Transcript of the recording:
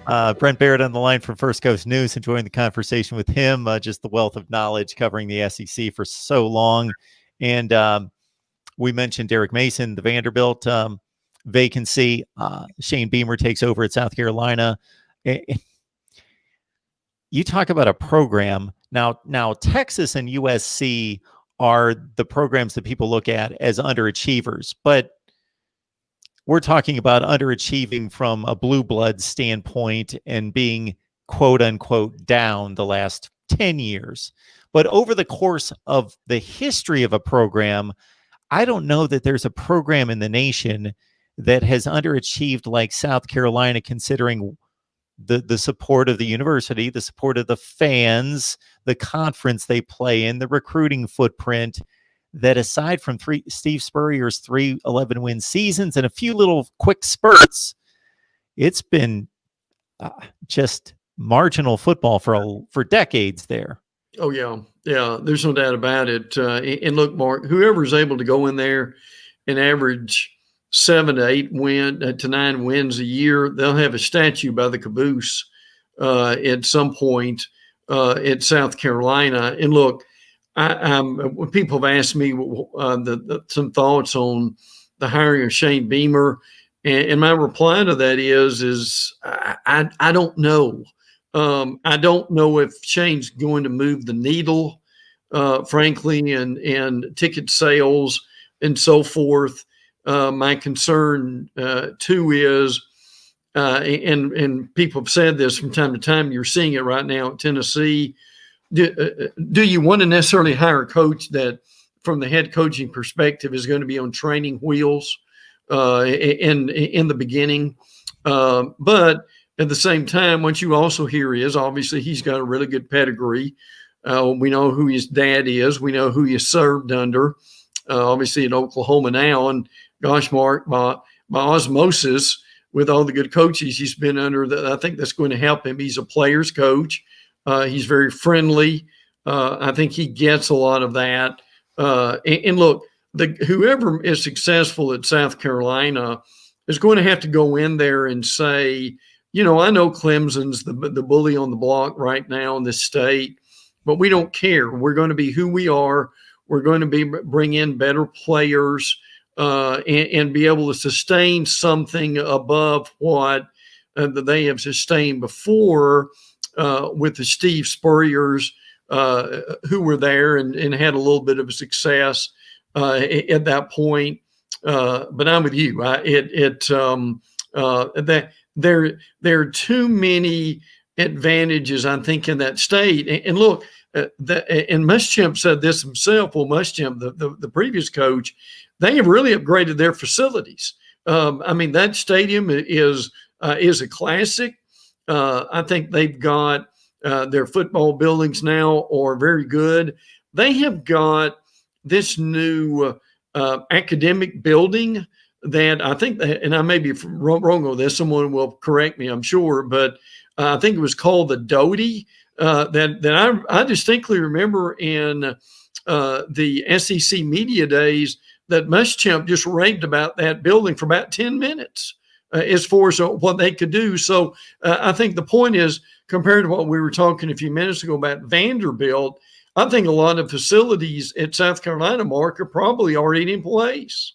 Brent Barrett on the line from First Coast News, enjoying the conversation with him, just the wealth of knowledge covering the SEC for so long. And we mentioned Derek Mason, the Vanderbilt vacancy. Shane Beamer takes over at South Carolina. You talk about a program. Now Texas and USC are the programs that people look at as underachievers, but we're talking about underachieving from a blue blood standpoint and being quote unquote down the last 10 years. But over the course of the history of a program, I don't know that there's a program in the nation that has underachieved like South Carolina, considering the support of the university, the support of the fans, the conference they play in, the recruiting footprint, that aside from Steve Spurrier's 3 11-win seasons and a few little quick spurts, it's been just marginal football for decades there. Oh, yeah. Yeah, there's no doubt about it. And look, Mark, whoever's able to go in there and average 7 to 8 to 9 wins a year, they'll have a statue by the caboose at some point at South Carolina. And look, when people have asked me some thoughts on the hiring of Shane Beamer, and my reply to that is I don't know. I don't know if Shane's going to move the needle, frankly, and ticket sales and so forth. My concern too is, and people have said this from time to time, you're seeing it right now at Tennessee. Do you want to necessarily hire a coach that, from the head coaching perspective, is going to be on training wheels in the beginning? But at the same time, what you also hear is, obviously, he's got a really good pedigree. We know who his dad is. We know who he served under, obviously, in Oklahoma now. And gosh, Mark, by osmosis, with all the good coaches he's been under, I think that's going to help him. He's a player's coach. He's very friendly. I think he gets a lot of that. And look, whoever is successful at South Carolina is going to have to go in there and say, I know Clemson's the bully on the block right now in this state, but we don't care. We're going to be who we are. We're going to bring in better players and be able to sustain something above what they have sustained before with the Steve Spurriers who were there and had a little bit of success at that point. But I'm with you. There are too many advantages, I think, in that state. And look, and Muschamp said this himself. Well, Muschamp, the previous coach, they have really upgraded their facilities. That stadium is a classic. I think they've got their football buildings now are very good. They have got this new academic building that I think, and I may be wrong on this, someone will correct me, I'm sure, but I think it was called the Doty. That I distinctly remember in the SEC media days that Muschamp just raved about that building for about 10 minutes as far as what they could do. So I think the point is, compared to what we were talking a few minutes ago about Vanderbilt, I think a lot of facilities at South Carolina, Mark, are probably already in place.